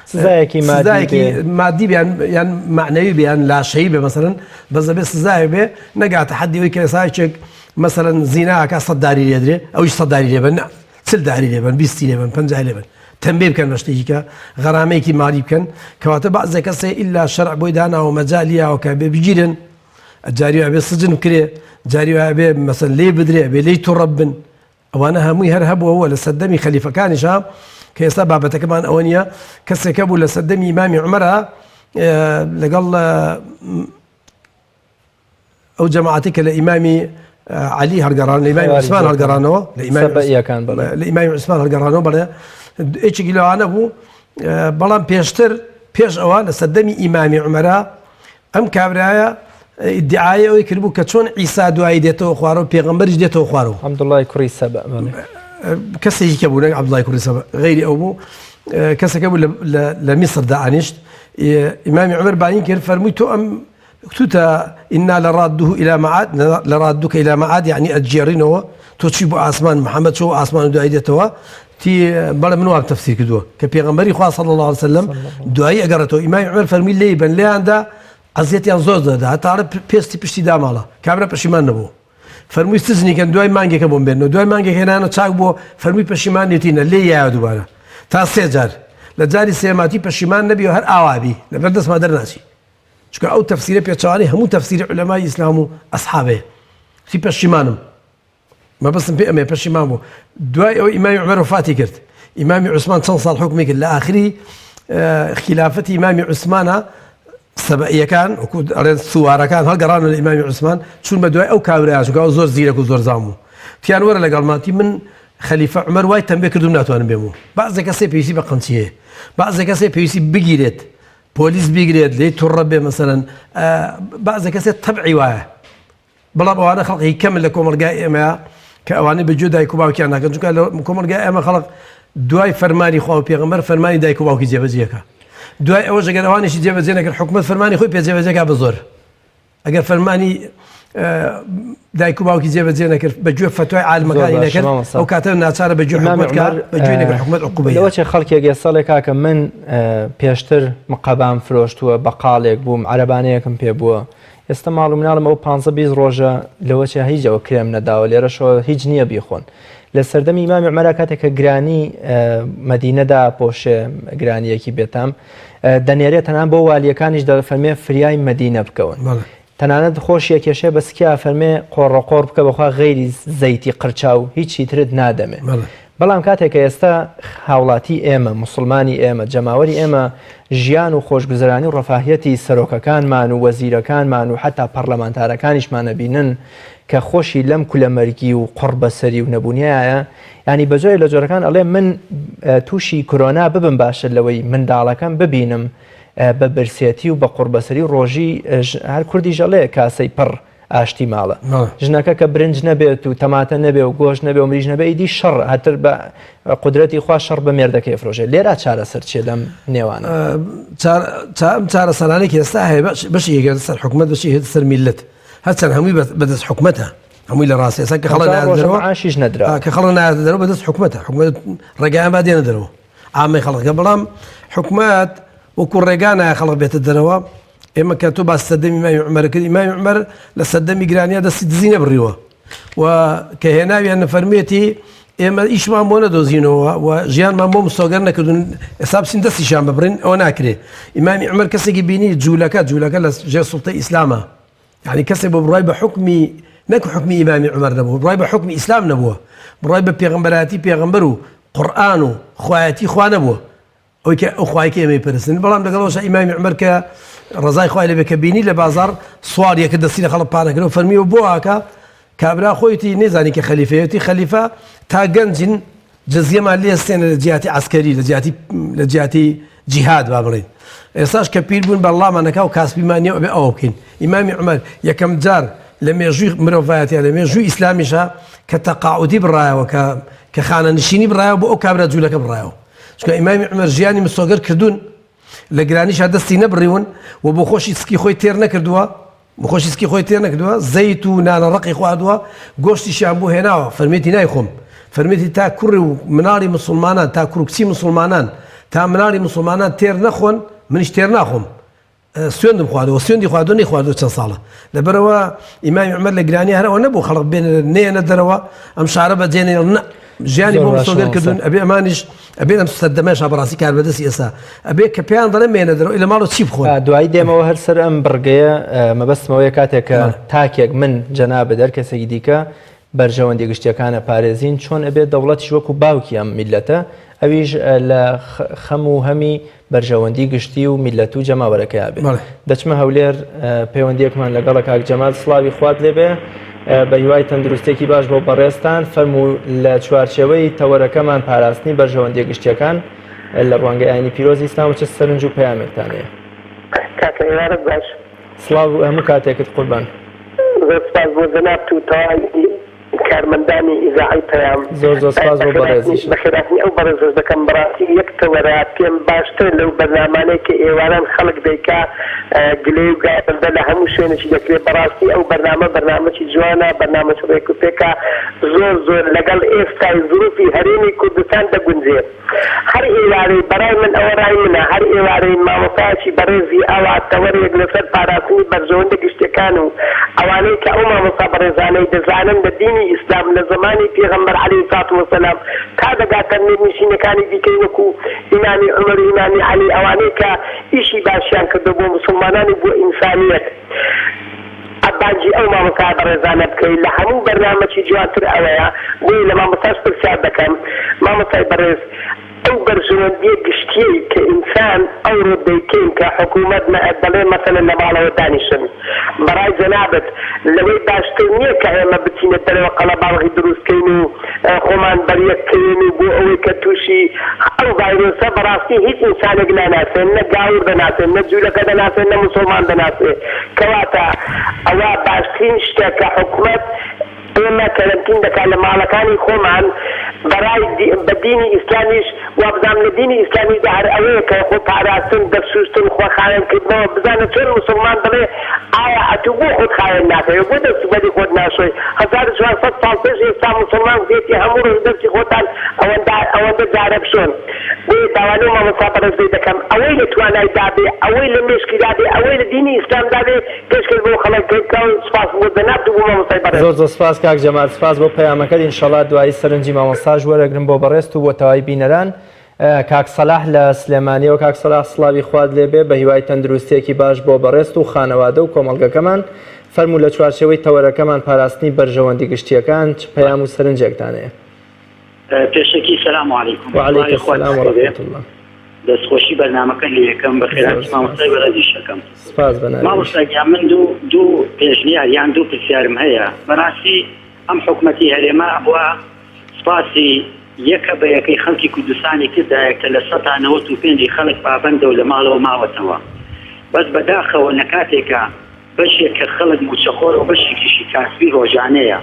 Speaker 1: سزايك
Speaker 2: مادي يعني معنوي بيان لا شيء مثلا بس بس سزاي به نقع تحدي ويك سايشك مثلا زنا كصداري يدري أو إيش صداري لبن سل داري لبن بيستي لبن بنجاي لبن تنبيه كان مشتيكا غرامي كي مالي كان كواتب بعض زكاة إلا شرع بيدانا ومجاليا وكبي بجيرن الجاري أبي السجن كري جاري أبي مثلا ليه بدري أبي ليه تربن وانا همي هرهب وهو لسدمي خليفه كان شاب كي سبب كمان اونيا كسكبوا لسدمي امام عمرها لقال او جماعتك لامامي علي هرقران لامام عثمان هرقرانو لامام عثمان هرقرانو بلا ايش قالوا انا ابو بلان بيش اوان لسدمي امام عمرها ام كابرايا ادعاء ويكربو كتشون عيسى دعاء ديتو خوارو بيغمبر ديتو خوارو
Speaker 1: عبد الله كري سبأ
Speaker 2: كسي كبونا عبد الله كري سبأ غير أبو كسي كبو لمصر دعنيشت إمام عمر بعدين كير فرميتو أم كتوتا إنا لرادك إلى معاد يعني الجيرينو تشيبو عثمان محمد شو عثمان دعاء ديتو تي بلا منو تفسير كدوه كبيغمبري خوا صلى الله عليه وسلم دعاء أقرته إمام عمر فرمي لي بن لي عنده عزیەتیان زۆر دەدا هەتاڕە پێستی پشتی داماڵە کابرا پەشیمان نەبوو فەرمووی سزنیکەن دوای مانگێکە بۆم بێنەوە دوای مانگێک هێنانە چاک بۆ فەرمووی پەشیمانێتینە لێ یایە دووبارە تا 3 جار لە جاری سێماتی پەشیمان نەبی و هەر ئاوابی لەبەر دەستما دەرناچی چکە ئەو تەفسیرە پێچوانی هەموو تەفسیری عولەمای ئیسلام و ئەسحابەیە سی پەشیمانم مەبەستم پێ ئەمێ پەشیمان بوو دوای ئەوەی ئیمامی عومەر وفاتی کرد ئیمامی عوسمان چەند ساڵ حکمی کرد لە ئاخری خلافەتی ئیمامی عوسمانە سەبەئیەکان وەکو ئەڵێن سووارەکان هەڵگەڕانە لە ئیمامی عوسمان چوون بە دوای ئەو کابرایان چونکە ئەو زۆر زیرەک و زۆر زام بوو تیان وەرە لەگەڵماتی من خەلیفە عومەر وای تەنبیه کردوم ناتوانم بێمەوە بەعزێ کەسێ پێویستی بە قەنچیەیە بەعزێ کەسێ پێویستی بگیرێت پۆلیس بگرێت لێی تووڕە بێ مەسەلەن بەعزێ کەسێ تەبعی وایە بەڵام ئەوانە خەڵقی کەمن لە کۆمەلگای ئێمەیە کە ئەوانەی بەجێ دایک و باوکیان ناکەن چونکە لە کۆمەلگای ئێمە خەڵق دوای فەرمانی خوا و پێغەمبەر فەرمانی دایک و باوکی جێبەجێەکە دوای ئەوەش ئەگەر ئەوانیشی جێبەجێ نەکرد حکومەت فەرمانی خۆی پێجێبەجێکا بە زۆر ئەگەر فەرمانی دایک و باوکی جێبەجێ نەکرد بەگوێ فتوای عالمەکانی نەکرد ئەو کاتە ناچارە بەگوێ حکومەتکە بەگوێ نەکرد حکومەت عقوبەیە
Speaker 1: لەوە چێ خەڵکێک ئێساڵێک کاکە من پێشتر مقەبام فرۆشتووە بەقاڵێک بووم عەرەبانەیەکم پێ بووە ئێستا ماڵ و مناڵم ئەو 15-20 ڕۆژە لەوە چێ هیچ ئەوە کرێم نەداوە لێرەشەوە هیچ نییە بیخۆن لە سەردەمی ئیمامی عومەر کاتێککە گرانی مەدینەدا پۆشێ گرانیەکی بێتام دەنێرێت تەنان بۆ والیەکانیش دەفەرمێ فریای مەدینە بکەون تەنانەت خۆشیە کێشێ بە سکیا فەرمێ قۆڕەقۆڕ بکە بەخوا غەیری زەیتی قرچاو هیچی ترت نادەمێ بەڵام کاتێککە ئێستا هاوڵاتی ئێمە مسلمانی ئێمە جەماوەری ئێمە ژیان و خۆشگوزەرانی و ڕەفاهیەتی سەرۆکەکانمان و وەزیرەکانمان و حتا پەرلەمانتارەکانیشمانە بینن کە خۆشی لەم کولەمەرگی و قڕ بەسەری و نەبوونیایە ینی بەجۆی لە جۆرەکان ئەڵێ من تووشی کۆرۆنا ببم باشە لەوەی منداڵەکەم ببینم بە برسێتی و بە قوربەسەری ڕۆژی هەر کوردی ژەڵێ کاسەی پڕ ئاشتی ماڵە ژنەکە کە برنج نەبێت و تەماتە نەبێ و گۆشت نەبێ و مریژ نەبێ ئیدی شەڕ هەتر بە قودرەتی خوا شەڕ بە مێردەکەی فرۆژێ لێرە چارەسەر چێ لەم نێوانە
Speaker 2: چارەسەرانێکی ئێستا هەیە بەشی یەکێت سەر حکومەت بەشی هێت سەر میلەت هەرچەند هەمووی بەدەست حکومەتە هەمووی لە ڕاستی ئێستا کە خەڵک نایدەرەوە
Speaker 1: عاشیش نەدرا
Speaker 2: کە خەڵک نایدەرەوە بەدەست حکومەتە حکومەت ڕێگایان با دێنە دەرەوە عامەی خەڵکە بەڵام حکومەت وەکو ڕێگان نایە خەڵک بێتە دەرەوە ئێمە کە تۆ باس سەردەمی ئیمامی عومەر کرد ئیمامی عومەر لە سەردەمی گرانیە دەستی دزی نەبڕیوە و کە هێناویان نەفەرمێتی ئێمە ئیشمان بۆ نەدۆزینەوە و ژیانمان بۆ مستۆگەر نەکردون ئێستا بچین دەستیشان ببڕین ئەوە ناکرێت ئیمامی عومەر کەسێکی بینی جوولەکە لە ژێر سوڵتەی ئیسلامە یعنی کەسێک بۆ بڕای بە حکمی نەکو حکمی ئیمامی عومەر نەبوو بڕای بە حکمی ئیسلام نەبووە بڕای بە پێغەمبەراتی پێغەمبەر و قورئان و خوایەتی خوا نەبووە ئەوەی کە ئەو خوایەکە ئێمەی پەرستن بەڵام لەگەڵەوەش ئیمامی عومەر کە ڕزای خوای لەبێ کە بینی لە بازار سواریەکە دەستی لە خەڵک پانەکردەوە فەرمیوە بۆ ئاکە کابرا خۆیتی نێزانی کە خەلیفەیەتی خەلیفە تا گەنجین جزیەمان لێستێنە لە جیاتی عسکەری لە جیاتی جیهاد با بڵێن ئێستاش کە پیر بوون بەڵامانەکە و کاسبیمانیە ئەبێ ئەوە بکەین ئیمامی عومەر یەکەم جار لە مێژووی مرۆڤایەتیە لە مێژووی ئیسلامیشە کە تەقاعودی بڕایەوە کە خانە نشینی بڕایەوە بۆ ئەو کابرا جوولەکە بڕایەوە چونکە ئیمامی عومەر ژیانی مستۆگەر کردوون لە گرانیشا دەستی نەبڕیون و بۆ خۆشی سکی خۆی تێر نەکردووە بۆ خۆشی سکی خۆی تێر نەکردووە زەیت و نانەڕەقی خواردووە گۆشتیشیان بۆ هێناوە فەرمێتی نایخۆم فەرمێتی تا کوڕی و مناڵی مسلمانان تا کوڕ و کچی مسلمانان تا مناڵی مسلمانان تێر نەخۆن منیش تێر ناخۆم سوێندم خواردەوە سوێندی خواردو نەیخواردووە چەند ساڵە لەبەرەوە ئیمامی عومەر لە گرانی هەرەوە نەبوو خەڵک نێنە دەرەوە ئەم شارە بەجێنێ ژیانی بۆ مستۆگەر کردوون ئەبێ ئەمانیش ئەبێ ئەم سەردەمەشا بەڕاستی کار بەدەستی ئێستا ئەبێ کە پێیان دەڵێ مێنە دەرەوە لە ماڵەوە چی بخۆن
Speaker 1: دوایی دێمەوە هەر سەر ئەم بڕگەیە مەبەستمەوەی کاتێککە تاکێک من جەنابە دەرکەسێکی دیکە بەرژەوەندی گشتیەکانە پارێزین چۆن ئەبێت دەوڵەتیش وەکو باوکی ئەم میلەتە ئەویش لە خەم و هەمی بەرژەوەندی گشتی و میلەت و جەماوەرەکەی بێت دەچمە هەولێر پەیوەندیەکمان لەگەڵە کاک جەمال سڵاوی خوات لێبێ بە هیوای تەندروستێکی باش بۆ بەڕێستان فەرموو لە چوارچێوەی تەوەرەکەمان پاراستنی بەرژەوەندی گشتیەکان لە ڕوانگەی ئاینی پیرۆزی ئیسلام چ سەرنج و پەیامێکتان هەیە
Speaker 3: کاکەوارە باش
Speaker 1: سڵاو هەموو کاتێکت قوربان
Speaker 3: زۆر سپاس بۆ جەناب و تەواوی کارمەندانی ئیزاعی پەیام
Speaker 1: زۆر سپاس بۆ بەڕێزیش
Speaker 3: بەخێراتنی ئەو بەڕێز دەکەم بەڕاستی یەک تەوەرە پێم باشتر لەو بەرنامانەیە کە ئێواران خەڵک دەیکا گلێ و گایبەندە لە هەموو شوێنێکی دەکرێت بەڕاستی ئەو بەرنامەی جوانە بەرنامەی ڕێک و پێکا زۆر لەگەڵ ئێستای زروفی هەرێمی کوردستان دەگونجێت هەر ئێوارەی بەڕای من ئەوە ڕای منە هەر ئێوارەی مامۆستایەکی بەڕێزی ئەوە تەوەرێک لەسەر پاراستنی بەرژەوەندە گشتەکان و ئەوانەی کە ئەو مامۆستا بەڕێزانەی دەزانن لە دینی ئیسلام لە زمانی پێغەمبەر عەلەیهی سەڵاتو وەسەلام تا دەگاتە نشینەکانی دیکەی وەکو ئیمامی عومەر و ئیمامی عەلی ئەوانەی کە ئیشی باشیان کردو بۆ مسلمانان و بۆ ئینسانیەت ئەبانجی ئەو مامۆستا بەڕێزانە بکەین لە هەموو بەرنامەی جوانتر ئەوەیە بۆی لە مامۆستاش پرسیار دەکەم مامۆستای بەڕێز ئەو بەرژەوەندیە گشتیەی کە ئینسان ئەو ڕۆدەیکەین کە حکوومەت دەڵێ مەسەلەن لە ماڵەوە دانیشن بەڕای جەنابەت لەوەی باشتر نییە کە ئێمە بچینە دەرەوە قەڵەباڵغی دروستکەین و خۆمان بەریەکەین و بۆ ئەوەی کە تووشی ئەو ڤایرۆسە بەڕاستی هیچ ئینسانێک ناناسێن نە گاور دەناسێن نە جوولەکە دەناسێن نە موسڵمان دەناسێ کەواتە ئەوە باشترین شتە کە حکوومەت ئێمە کەرەنتین دەکات لە ماڵەکانی خۆمان بەڕای بە دینی ئیسلامیش وا بزانم لە دینی ئیسلامیدا هەر ئەوەیە کە خۆ پاراستن دەستسووشتن خۆخایەنکردنەوە بزانە چۆن مسلمان دەڵێ ئایا ئەتوو بۆ خۆت خایەن ناکەوێت بۆ دەستوبەری خۆت ناشۆی 1400 ساڵ پێش ئێستا مسلمان زێتی هەموو ڕۆژ دەستی خۆتان ئەوەندە جارە بشۆن بۆ داوانەی مامۆستا بەڕێزەی دەکەم ئەوەی لە توانای دابێ ئەوەی لە مێشکی دابێ ئەوەی لە دینی ئیسلام دابێ پێشکەش بۆ خەڵک سپاس بۆ دەنابدو بۆ مامۆستای بەڕێز
Speaker 1: زۆر سپاس کاک جەمال سپاس بۆ پەیامەکەت ئینشەڵا دوایی سەرنجی مامۆستاش وەرەگرن بۆ بەڕێست و بۆ تەواوی بینەران کاک سەلاح لە سلێمانیەوە کاک سەلاح سڵاوی خوارد لێبێ بە هیوای تەندروستیەکی باش بۆ بەڕێست و خانەوادە و کۆمەڵگەکەمان فەرموو لە چوارچێوەی تەوەرەکەمان پاراستنی بەرژەوەندی گشتیەکان چ پەیام و سەرنجێکتانەیە
Speaker 4: پێشەکی سەلام عەلەیکم
Speaker 1: وعەلەیکم سەلام وەڕەحمەتوڵڵاه
Speaker 4: دەستخۆشی بەرنامەکە لێ یەکەم بەخێرات مامۆستای بەڕێزیشەکەم
Speaker 1: سپاس بەناوی
Speaker 4: مامۆستاگیان من دوو پێشنیار یان دوو پرسیارم هەیە بەڕاستی ئەم حکومەتی هەرێما بووە سپاسی یەکە بە یەکەی خەڵکی کوردستانی کردایە کە لە 95 خەڵک پابەندە و لە ماڵەوە ماوەتەوە بەس بەداخەوە نەکاتێکە بەشێک کە خەڵک موچەخۆر و بەشێکیشی کاسبی ڕۆژانەیە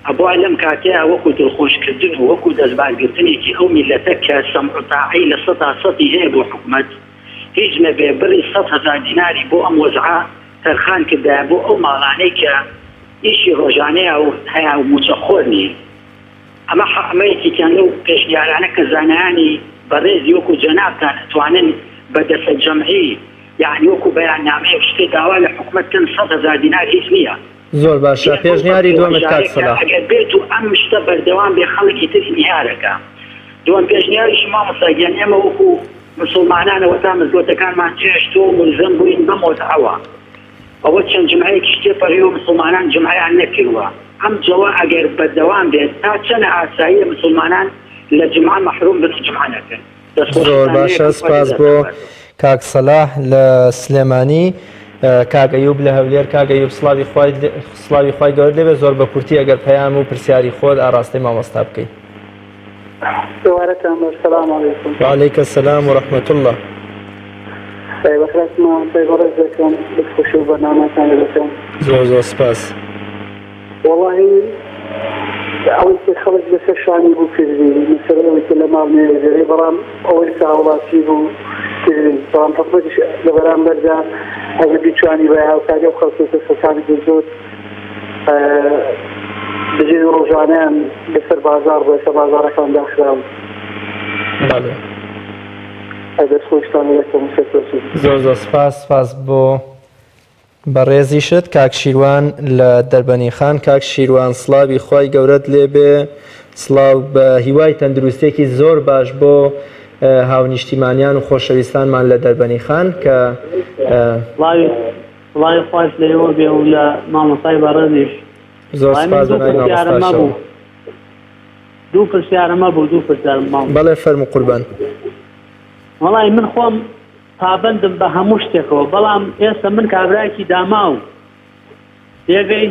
Speaker 4: ئەبووە لەم کاتەیە وەکو دڵخۆشکردن و وەکو دەستبارگرتنێکی ئەو میلەتە کە سەمعوتاعی لە 100 هەیە بۆ حکومەت هیچ نەبێ بڕی 100,000 دیناری بۆ ئەم وەزعە تەرخان کردایە بۆ ئەو ماڵانەی کە ئیشی ڕۆژانەیە و هەیە و موچەخۆر نیە ئەمە حەمەیەکیان لەو پێشنیارانە کە زانایانی بەڕێزی وەکو جەنابتان ئەتوانن بە دەستە جەمعی یعنی وەکو بەیاننامەیەک شتێک داوا لە حکومەتکەن 100,000 دینار هیچ نییە
Speaker 1: زۆر باشە پێشنیاری دووەمت کاک سەلاح
Speaker 4: ئەگەر بێت و ئەم شتە بەردەوام بێ خەڵکی تری نیارەکە دووەم پێشنیاریشی مامۆستاگیان ئێمە وەکو مسلمانانەوە تا مزگەوتەکانمان چێشت و ملزم بووین بەمۆتەعەوە ئەوە چەند جمعەیەکی شتێپەڕی و مسلمانان جمعەیان نەکردووە ئەم جەوە ئەگەر بەردەوام بێت تا چەنە ئاساییە مسلمانان لە جمعە مەحروم بن جمعە نەکەن
Speaker 1: زۆر باشە سپاس بۆ کاک سەلاح لە سلێمانی کاک ئەیوب لە هەولێر کاک ئەیوب سڵاوی خوای گەورە لێبێ زۆر بە کورتی ئەگەر پەیام و پرسیاری خۆت ئاڕاستەی مامۆستا بکەیت
Speaker 5: السلام عليكم.
Speaker 1: وعليك السلام ورحمة الله.
Speaker 5: طيب أخلاص ما طيب رزقكم بتخشوا برنامج ثاني لكم.
Speaker 1: زوز سباس.
Speaker 5: والله أول شيء خلق بس الشاني بو كذبي مثلا مثل ما بني برام أول ساعة بو كذبي برام تطبيق لبرام برجع هذا بيشاني بيها وكذا وخلصت السكان الجزود بجي روجانان بسر بازار بس بازار كان داخل.
Speaker 1: بله.
Speaker 5: هذا خوشتان لكم سپاس.
Speaker 1: زۆر سپاس بۆ بەڕێزیشت کاک شیروان لە دەربەنی خان کاک شیروان سڵاوی خوای گەورەت لێبێ سڵاو بە هیوای تەندروستێکی زۆر باش بۆ هاونیشتیمانیان و خۆشەویستانمان لە دەربەنی خان کە
Speaker 6: وڵای خۆش لێەوە بێ و لە مامۆستای بەڕێزیش
Speaker 1: زۆر سپاس بەناوی مامۆستاشەوە
Speaker 6: دوو پرسیارەمە بوو دوو پرسیارم
Speaker 1: بەڵێ فەرموو قوربان
Speaker 6: وەڵای من خۆم پابەندم بە هەموو شتێکەوە بەڵام ئێستا من کابرایەکی داما و دێگەی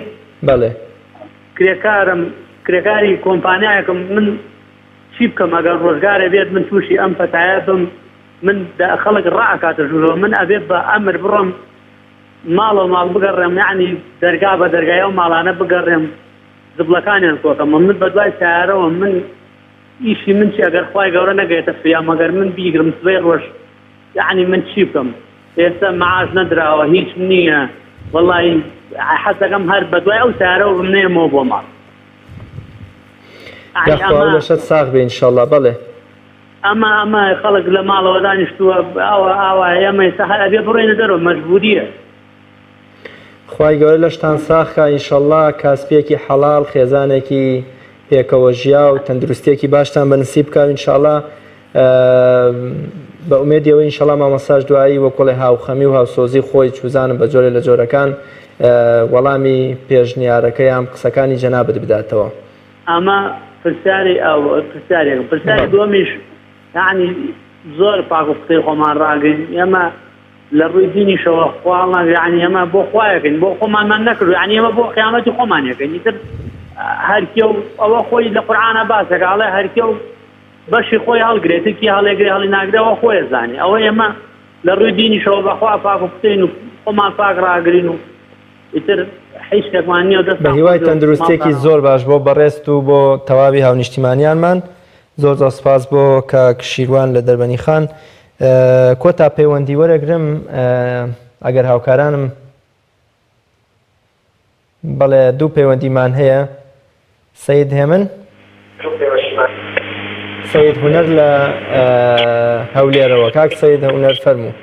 Speaker 1: بەڵێ
Speaker 6: کرێکاری کۆمپانیایەکەم من چی بکەم ئەگەر ڕۆژگارە بێت من تووشی ئەم پەتایە بم من خەڵک ڕائکاتە ژوورەوە من ئەبێت بە ئەمر بڕۆم ماڵ بگەڕێم یعنی دەرگا بە دەرگایە و ماڵانە بگەڕێم زبڵەکانیان کۆکەمە من بە دوای سیارەوە من ئیشی من چی ئەگەر خوای گەورە نەگەێتە فیام ئەگەر من بیگرم سبەی ڕۆژ یعنی من چی بکەم ئێستا مەعاش نەدراوە هیچ نییە وەڵی حەزەکەم هەر بە دوای ئەو سیارەوە بمنێمەوە بۆ ماڵ
Speaker 1: لەشت ساغ بێ ئینشەڵڵا بەڵێ
Speaker 6: ئەمە خەڵک لە ماڵەوە دانیشتووە ئاوا ئێمە سەحر ئەبێ بڕێنە دەرەوە مەجبوریە.
Speaker 1: خوای گەورە لە شتان ساخە ئینشەڵڵا کاسپێکی حەڵاڵ خێزانێکی پێکەوە ژیا و تەندروستێکی باشتان بەنسیب بکە ئینشەڵڵا بە ئومێدیەوە ئینشەڵڵا مامۆستاش دوایی وەکۆڵی هاوخەمی و هاوسۆزی خۆی چوزانم بە جۆرە لە جۆرەکان وەڵامی پێشنیارەکەی ئەم قسەکانی جەنابەت بداتەوە.
Speaker 6: ئەمە پرسیارێک دومیش یعنی زۆر پاک و قسەی خۆمان ڕاگەین ئێمە لە ڕووی دینیشەوە خواڵ یعنی ئەمە بۆ خوایەکەین بۆ خۆمانمان نەکردو یعنی ئێمە بۆ قیامەتی خۆمانەکەین ئیتر هەرکێ و ئەوە خۆی لە قورئانە باسەکە ئەڵێ هەرکێ و بەشی خۆی هەڵگرێت کی هەڵێگرێ هەڵی ناگرێەوە خۆی زانێ ئەوە ئێمە لە ڕووی دینیشەوە بەخوا پاک و قسەین و خۆمان پاک ڕاگرین و ئیتر هیچ شتێکمان نییە دەست
Speaker 1: بە هیوای تەندروستێکی زۆر باش بۆ بەڕێست و بۆ تەواوی هاونیشتیمانیانمان زۆر سپاس بۆ کاک شیروان لە دەربەنی خان. کۆتا پەیوەندی وەرەگرم ئەگەر هاوکارانم بەڵێ دوو پەیوەندیمان هەیە. سەید هێمن سەید هونەر لە هەولێرەوە. کاک سەید هونەر فەرموو.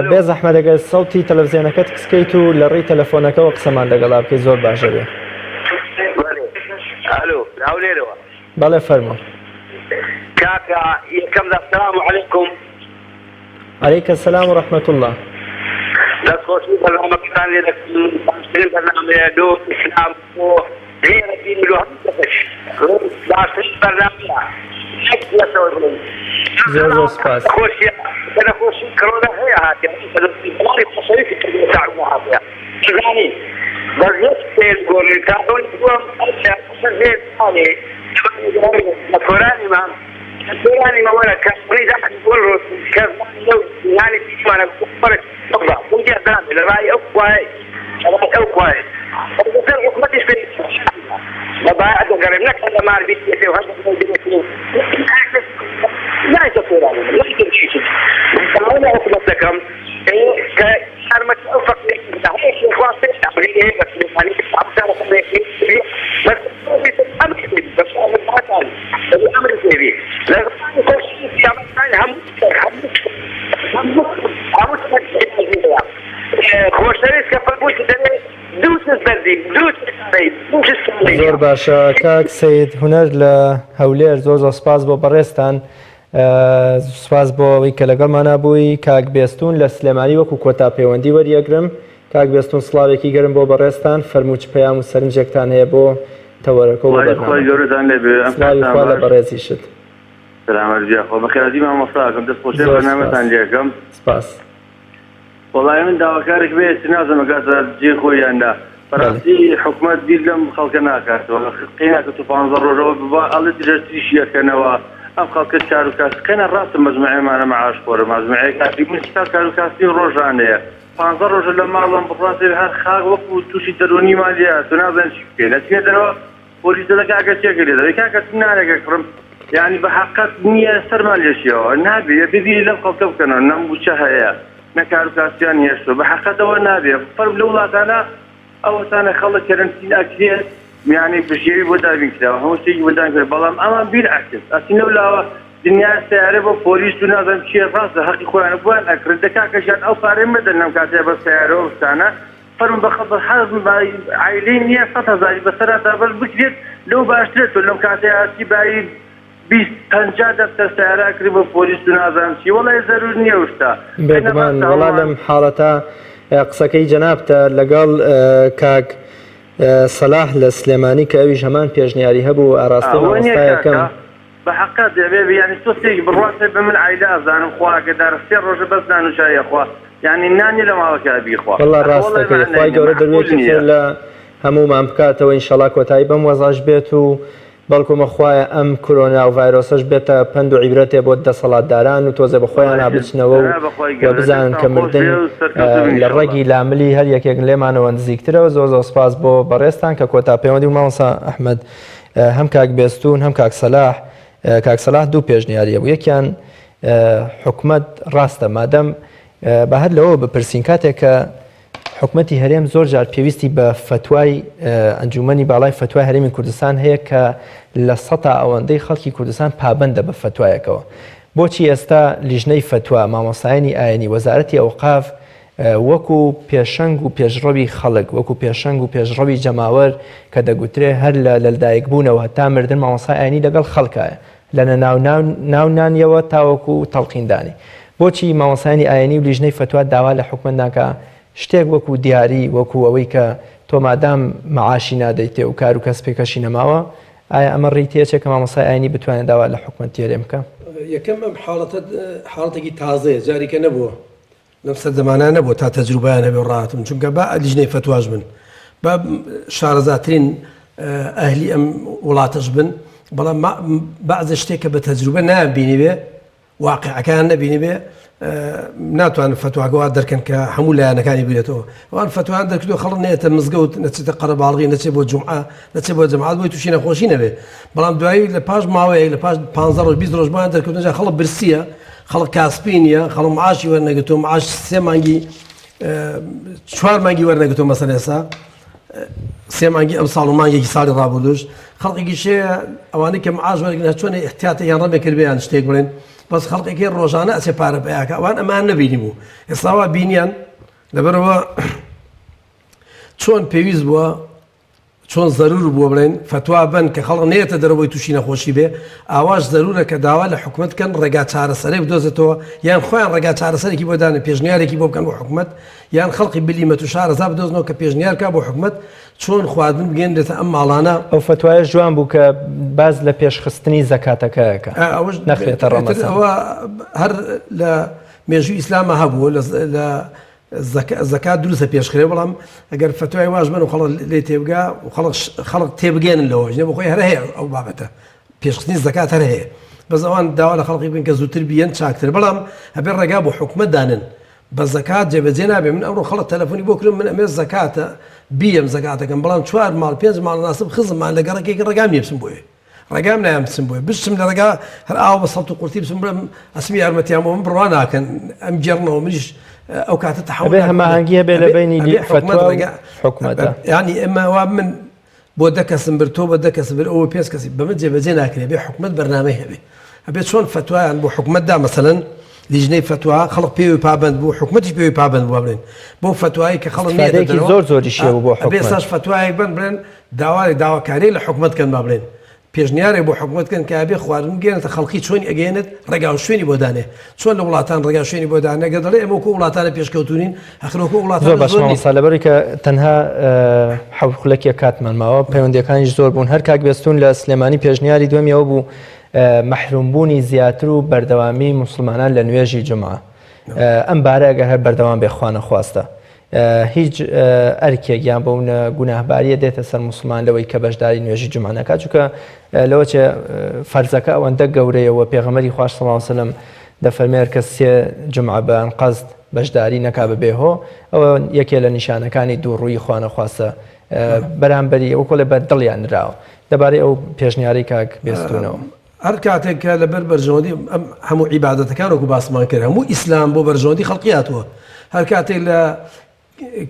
Speaker 1: بێ زەحمەت ئەگەر سەوتی تەلەڤیزیۆنەکەت کسکەیت و لە ڕێی تەلەفۆنەکەەوە قسەمان لەگەڵا بکەیت زۆر باشە بێ.
Speaker 7: هەولێرەوە.
Speaker 1: بەڵێ فەرموو.
Speaker 7: کاکە یەکەم السلام عەلەیکوم.
Speaker 1: عەلەیکە سەلام و ڕەحمەت الله.
Speaker 7: دەستخۆشی بەرنامەکەتان لێ دەکەین باشترین بەرنامەیە دۆ ئیسلام بۆ غێرە دین و هەمووش باشترین بەرنامەیە.
Speaker 1: زۆر سپاس.
Speaker 7: خۆشی کڕۆنە هەیە هاتیێ بەڵی خۆشەویستی کردو تاعومە هاتیە زانی بەڕێز پێل گۆڕی تاڕۆی بووم زێر ساڵێ لە کۆرانیمان کۆرانی مەوەرە کەسڕی داخل بۆ ڕۆست کەزمانی لەو یانی پیشمانە بەرە بڵا بوندی ئەدان لە ڕای ئەو خوای ئەو خوای بەسەر حکومەتیش پێ بەبای ئەدەگەڕێم نەکە لە ماربیت پێ و هەردەگەڕێم نایتە کۆرانی نایتە چیچ ئەوە حکومەت دەکەم کە شارمەت ئەو فەقێک هەیەکی خواسته ئەمری هەیە بە سلێمانی ئەمسانە خەڵێکی بەس بس الامر السيري لازم نخش في
Speaker 1: زۆر باشە کاک سەید هونەر لە هەولێر زۆر سپاس بۆ بەڕێستان سپاس بۆ ئەوەی کە لەگەڵمانە بووی. کاک بێستون لە سلێمانی وەکو کۆتا پەیوەندی وەریەگرم. کاک بێستون سڵاوێکی گەرم بۆ بەڕێستان فەرموو چ پەیام و سەرنجێکتان هەیە بۆ تەوەرەکە و بەرنامە لە بەڕێزیشت.
Speaker 8: سلامەرجیخۆ بەخێرەتی مامۆستاکەم دەستخۆشی بەرنامەتان لێکەم.
Speaker 1: سپاس.
Speaker 8: وەڵای من داواکارێک بێت نازەمە کاتە جێ خۆیاندا بەڕاستی حکومەت بیر لەم خەڵکە ناکاتەوە قیناکەت و 15 ڕۆژەوە ببا ئەڵێ درەتیشیەکەنەوە ئەم خەڵکە کار و کاسکەنە ڕاستە مەجموعەمانە مەعاش خۆرە مەجموعەیە کاتی من ستا کار و کاسی ڕۆژانەیە 15 ڕۆژە لە ماڵم بڕاستی هەر خاک وەکو تووشی دەرۆنی مالیە تو نازان چی بکەی لەچێ دەرەوە پۆلیس دەکاکە چێکرێ دەبێت کاکە نارێکە کڕم یعنی بە حقیقەت نییە سەرمان لێشیەوە نابێ ببیری لەم خەڵکە بکەنەوە نەمبووچە هەیە نەکار و کاسیان هێشتوە بە حقیقەتەوە نابێ فەرم لە وڵاتانە ئەوەسانە خەڵک کەرەنتین ئەکرێت میانی بژێوی بۆ دابین کراوە هەموو شتێکی بۆدان کرد بەڵام ئەمان بیر ئەکرد ئەچینە ولاوە دنیا سیارە بۆ پۆلیس و نازانم چیە ڕاستە حەقی خۆیانە بووان ئەکرد دەکاکەشیان ئەو پارەی مەدەن لەم کاتێ بە سیارەوە وستانە فەرم بە خەڵک حەزم عایلەی نییە 100,000 بەسەرەتا بەش بکرێت لەو باشترێت و لەم کاتێ ئاسی بایی 20-50 دەفتەر سیارە کردی بۆ پۆلیس و نازانم چی وەڵای زەرور نییە وشتا
Speaker 1: بێگومان وەڵا لەم حاڵەتە قسەکەی جەنابتە لەگەڵ کاک سەلاح لە سلێمانی کە ئەویش هەمان پێشنیاری هەبوو ئاڕاستی مامۆستایەکەم
Speaker 8: بە حقیقەت دەبێ یعنی تۆستێک بڕاتێ بە من عایلە ئازانم خواکە دارستێ ڕۆژە بەس دانوشایە خوا یعنی نانی لە ماوەکە بیخوا
Speaker 1: وەڵا ڕاستەکەی خوای گەورە دەروێکی تر لە هەمومان بکاتەوە ئینشەڵا کۆتایی بەم وەزاش بێت و بەڵکومە خوایە ئەم کۆرۆنا و ڤایرۆسەش بێتە پند و عیبرەتێ بۆ دەسەڵاتداران و تۆزە بە خۆیان نابچنەوە و بزانن کە مردن لە ڕێگی لاملی هەر یەکێک لێمانەوە نزیکترەوە. زۆر سپاس بۆ بەڕێستان کە کۆتا پەیوەندی و مامۆستا ئەحمەد هەم کاک بێستون هەم کاک سەلاح دوو پێشنیاریە بوو. یەکیان حکومت ڕاستە مادەم بە هەر لەوە بپرسین کاتێک کە حکومەتی هەرێم زۆر جار پێویستی بە فتوای ئەنجومەنی باڵای فتوای هەرێمی کوردستان هەیە کە لە سەتا ئەوەندەی خەڵکی کوردستان پابندە بە فتوایەکەوە بۆچی ئێستا لیژنەی فتوا مامۆسایانی ئاینی وەزارەتی ئەوقاف وەکو پێشەنگ و پێشڕەوی خەڵک وەکو پێشەنگ و پێشڕەوی جەماوەر کە دەگوترێ هەر لە لەدایک بوونەوە تا مردن مامۆسای ئاینی لەگەڵ خەڵکایە لە ناونانیەوە تاوەکو تەڵقیندانی بۆچی مامۆسایانی ئاینی و لیژنەی فتوا داوا لە حکومت ناکە شتێک وەکو دیاری وەکو ئەوەی کە تۆ مادام مەعاشی نادەیتێ و کار و کەسپێکەشی نەماوە ئایا ئەمە ڕیتێکێک کە مامۆسای ئاینی بتوانێت داوا لە حکومەتی هەرێم بکە
Speaker 2: یەکەم ئەم حاڵەتێکی تازەیە جاریکە نەبووە لەم سەردەمانە نەبووە تا تەجروبایان هەبێ ڕاتم چونکە با لیژنەی فتواش بن با شارەزاترین ئەهلی ئەم وڵاتەش بن بەڵام بەعزە شتێکە بە تەجروبە نابینی بێ واقعەکان نەبینی بێ ناتوانن فتواگەوە دەرکەن کە هەموو لایەنەکانی بێتەوە ئەوان فتوان دەرکردو خەڵک نێتە مزگەوت نەچێتە قەرەباڵغی نەچێت بۆ جومعە نەچێت بۆ جەماعەت بۆی تووشی نەخۆشی نەبێ بەڵام دوایی لە پاش ماوەیەک لە پاش 15 ڕۆژ 20 ڕۆژمان دەرکردن خەڵک برسیە خەڵک کاسپینیە خەڵک معاشی وەرنەگرتو معاش 3 مانگی 4 مانگی وەرنەگرتو مەسەڵ ئێستا 3 مانگی ئەم ساڵ و مانگێکی ساڵی ڕابردوش خەڵقێکی شەیە ئەوانەی کە معاش وەرگرن چۆن احتیاتیان ڕەبێکردیان شتێک بڵێن بەس خەڵقێکی ڕۆژانە ئەچێ پارە بەیاکە ئەوان ئەمان نەبینی بوو ئێستاوا بینیان لەبەرەوە چۆن پێویست بووە چۆن زەرور بووە بڵێن فتوا بن کە خەڵق نێتە دەرەوەی تووشی نەخۆشی بێ ئاواش زەرورە کە داوا لە حکومت کەن ڕێگا چارەسەرەی بدۆزێتەوە یان خۆیان ڕێگا چارەسەرێکی بۆ دانێ پێشنیارێکی بۆ بکەن بۆ حکومت یان خەڵقی بلیمەت و شارەزا بدۆزنەوە کە پێشنیار کا بۆ حکومت چۆن خواردن بگەێنرێتە ئەم ماڵانە
Speaker 1: ئەو فتوایە جوان بوو کە باز لە پێشخستنی زەکاتەکەیەکە نەخرێتە ڕەمەزان
Speaker 2: ئەوە هەر لە مێژووی ئیسلامە هەبوو لە زەکات دروستە پێشخرێ بەڵام ئەگەر فتوای واش بن و خەڵک لێ تێبگا و خەڵک تێبگەێنن لەوە ژنێ بۆ خۆی هەر هەیە ئەو بابەتە پێشخستنی زەکات هەر هەیە بەس ئەوان داوا لە خەڵقی بن کە زووتر بیەن چاکتر بەڵام هەبێ ڕێگا بۆ حکومت دانن بە زەکات جێبەجێ نابێ من ئەمڕۆ خەڵک تەلەفۆنی بۆ کردم من ئەمێ زەکاتە بیەم زەکاتەکەم بەڵام 4 ماڵ 5 ماڵ ناسب خزممان لە گەڕێکێکی ڕێگام نییە بچم بۆیە ڕێگام نایان بچم بۆیە بچم لە ڕێگا هەر ئاو بە سەڵت و قورتی بچم بڵێم ئەسمی یارمەتیان بۆ من بڕوا ناکەن ئەم جێڕنەوە منیش ئەو کاتە تەحەوڵ
Speaker 1: هەماهەنگی هەبێ لە بینی فتوا و حکومەتە
Speaker 2: یعنی ئێمە وا من بۆ 10 کەسم بر تۆ بە 10 کەس بر ئەوە 5 کەسی بەمە جێبەجێ ناکرێ بێ حکومت بەرنامەی هەبێ ئەبێت چۆن فتوایان بۆ حکومەتدا مەسەلەن لیژنەی فتوا خەڵک پێوی پابند بوو حکومەتیش پێوی پابند بووە بڵێن بۆ فتوایی کە خەڵک
Speaker 1: نێدەکەی زۆر زۆریشیە بۆ حکومەت
Speaker 2: ئەبێ ساش فتوایەک بن بڵێن داواکاری لە حکومەت کەن با بڵێن پێشنیارێک بۆ حکومەتکەن کە ئەبێ خواردن گێنێتە خەڵکی چۆنی ئەگەێنێت ڕێگا و شوێنی بۆ دانێ چۆن لە وڵاتان ڕێگا شوێنی بۆ دانێ گە دەڵێ ئەمە وەکو وڵاتانە پێشکەوتونین ئەخرۆکو وڵاتان
Speaker 1: زۆر باش مامۆستا لەبەری کە تەنها حەوخولەکی کاتمان ماوە پەیوەندیەکانیش زۆر بوون هەر کاک بێستون لە سلێمانی پێشنیاری دوێمیەوە بوو مەحرومبوونی زیاتر و بەردەوامی موسڵمانان لە نوێژی جومعە ئەم بارە ئەگەر هەر بەردەوام بێ خوا نەخواستە هیچ ئەرکێک یان بۆ گوناهباریە دێتە سەر موسڵمان لەوەی کە بەشداری نوێژی جومعە نەکات چونکە لەوە چێ فەرزەکە ئەوەندە گەورەیەوە پێغەمبەری خوا صلی الله علیه وسلم دەفەرمێ کە 3 جومعە بە قەزد بەشداری نەکا ببێهۆ ئەوە یەکێ لە نیشانەکانی دووڕووی خوا نەخواستە بەرامبەری ئەو کۆلێ بە دڵیان نراوە دەبارەی ئەو پێشنیاری کاک بێستونەوە
Speaker 2: هەر کاتێککە لەبەر بەرژەوەندی هەموو عیبادەتەکان وەکو باسمان کرد هەموو ئیسلام بۆ بەرژەوەندی خەڵقیاتوە هەر کاتێک لە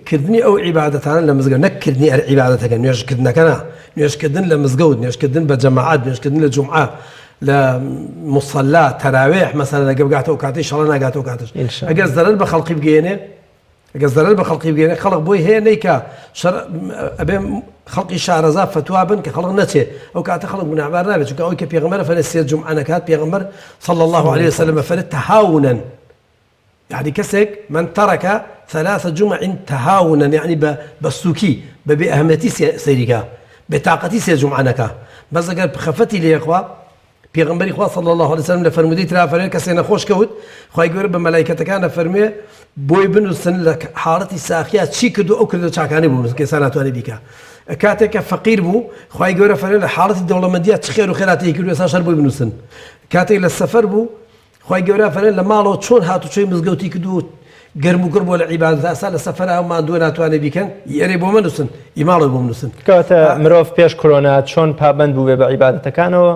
Speaker 2: کردنی ئەو عیبادەتانە لە مزگەوت نەکردنی ئەر عیبادەتەکە نوێژکردنەکەنا نوێژکردن لە مزگەوت نوێژکردن بە جەماعەت نوێژکردن لە جومعە لە موسەلا تەراوێح مەسەلەن ئەگە بگاتەوە کاتەی شەڵە ناگاتەوە کاتش ئەگەر زەرەر بە خەڵقی بگەێنێ ئەگەر زەرەر بە خەڵقی بگەێنێ خەڵق بۆی هەیە نەیکە ئەبێ خەڵقی شارەزا فتوا بن کە خەڵق نەچێ ئەو کاتە خەڵق گوناحبار نابێت چونکە ئەوەی کە پێغەمبەر فەرمێ 3 جومعە نەکات پێغەمبەر صلی الله عليه وسلم فەرمێ تەهاونن يعني كسك من ترك 3 جمع تهاونا يعني بسوكي بأهميتي سيريكا بطاقتي 3 جمعة نكا بس قال بخفتي لي اخوا پیغمبري خوا صلى الله عليه وسلم لفرمودي ترى فرمي كسينا خوش كود خوي يقول بملائكته كان فرمي بوي بنو سن لك حالتي ساخيه شي كدو او كدو چاكاني بو كسانات واني بيكا كاتك فقير بو خوي يقول فرمي حالتي الدوله مديه خير وخيراتي كل اساس بوي بنو سن كاتك للسفر بو خوي گەورە فەرمێ لە ماڵەوە چۆن هاتوچۆی مزگەوتی کردو گەرم و گرم بۆ لە عیبادەت ئاسا لە سەفەر ئەو ماندووە ناتوانێت بیکەن یێرێ بۆ منووسن ئیماڵی بۆ منووسن
Speaker 1: کەواتە مرۆڤ پێش کۆرۆنا چۆن پابند بوو بێ بە عیبادەتەکانەوە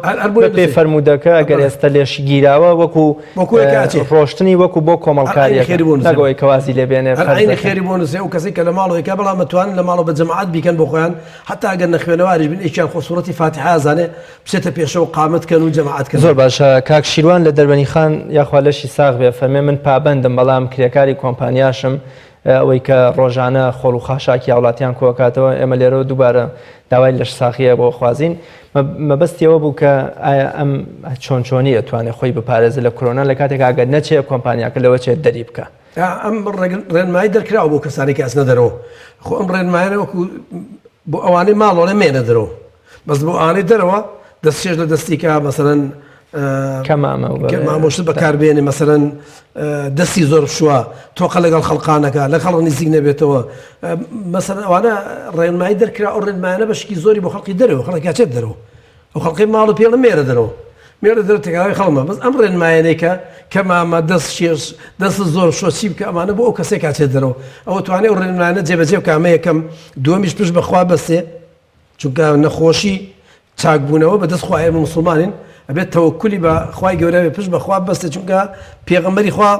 Speaker 1: بە پێی فەرموودەکە ئەگەر ئێستا لێشی گیراوە وەکو ڕۆشتنی وەکو بۆ کۆمەڵکاریەکە نەگەوەی کەوازی لێبێنێ
Speaker 2: عینی خێری بۆ نووسێ و کەسی کە لە ماڵەوەیکە بەڵام دەتوانن لە ماڵەوە بە جەماعەت بیکەن بۆ خۆیان حتا ئەگەر نەخوێنەواریش بن ئیشیان خۆ سوورەتی فاتحە ئازانێ بچێتە پێشەوە قامەتکەن و جەماعەتکەن.
Speaker 1: زۆر باشە کاک شیروان لە دەربەنی خان یاخوا لەشی ساغ بێ فەرمێ من پابندم بەڵام کرێکاری کۆمپانیاشم ئەوەی کە ڕۆژانە خۆڵ و خاشاکی وڵاتیان کۆکاتەوە ئێمە لێرەوە دووبارە داوای لەش ساخیە بۆ خوازین مەبەستیەوە بوو کە ئایا ئەم چۆنچۆنی ئەتوانێت خۆی بپارێزە لە کۆرۆنا لە کاتێک ئاگەر نەچێت کۆمپانیاکە لەوە چێت دەری بکە.
Speaker 2: ئەم ڕێنمایی دەرکراوە بۆ کەسانی کە ئەچنە دەرەوە خۆ ئەم ڕێنمایانە وەکو بۆ ئەوانەی ماڵۆڵە مێنە دەرەوە بەس بۆ ئانەی دەرەوە دەستێژ لە دەستیکە مەسەرەن مامۆشت بەکاربێنێ مەسەرەن دەستی زۆر شووە تۆقە لەگەڵ خەڵقانەکە لە خەڵق نزیک نەبێتەوە مەسەرەن ئەوانە ڕێنمایی دەرکرا ئەو ڕێنمایانە بەشکی زۆری بۆ خەڵکی دەرەوە خەڵکی چێت دەرەوە ئەو خەڵقی ماڵ و پێڵە مێرە دەرەوە مێرە دەرەوە تێکاوی خەڵمە بەس ئەم ڕێنمایانەیەکە کە مامە دەست زۆر شۆچی بکە ئەمانە بۆ ئەو کەسێک چێت دەرەوە ئەوە توانێت ئەو ڕێنمایانە جێبەجێ بکامە یەکەم دووەمیش پشت بەخوا بەستێ چونکە نەخۆشی چاکبوونەوە بەدەست خوایە مسلمانین ئەبێت تەوەکولی بە خوای گەورە بێ پشت بەخوا بەستێ چونکە پێغەمبەری خوا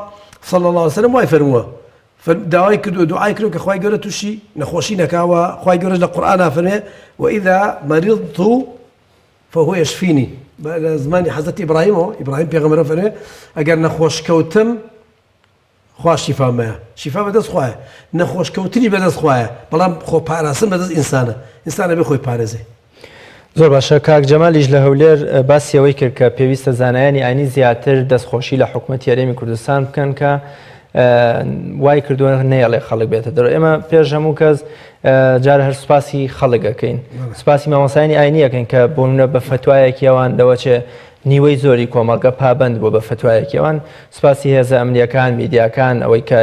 Speaker 2: صلی الله علیه وسلم وای فەرمووە داوای کردو دوعای کردو کە خوای گەورە تووشی نەخۆشی نەکاوە خوای گەورە لە قورئانە فەرمێ وإذا مرضت فهو يشفيني لە زمانی حەزرەتی ئیبراهیم پێغەمبەرە فەرمێ ئەگەر نەخۆش کەوتم خوا شیفا مەیە شیفا بەدەست خوایە نەخۆش کەوتنی بەدەست خوایە بەڵام خۆ پاراستن بەدەست ئینسانە بێ خۆی پارێزێ.
Speaker 1: زۆر باشە کاک جەمالیش لە هەولێر باسیەوەی کرد کە پێویستە زانایانی ئاینی زیاتر دەستخۆشی لە حکوومەت یاریمی کوردستان بکەن کە وای کردووە نەیەڵێ خەڵک بێتە دەرەوە ئێمە پێش هەموو کەس جارە هەر سوپاسی خەڵکەکەین سوپاسی مامۆسایانی ئاینیەکەین کە بۆنە بە فتوایەکی ئەوان دەوەچێ نیوەی زۆری کۆمەڵگە پابند بوو بە فتوایەکی ئەوان سوپاسی هێزە ئەمنیەکان میدیاکان ئەوەی کە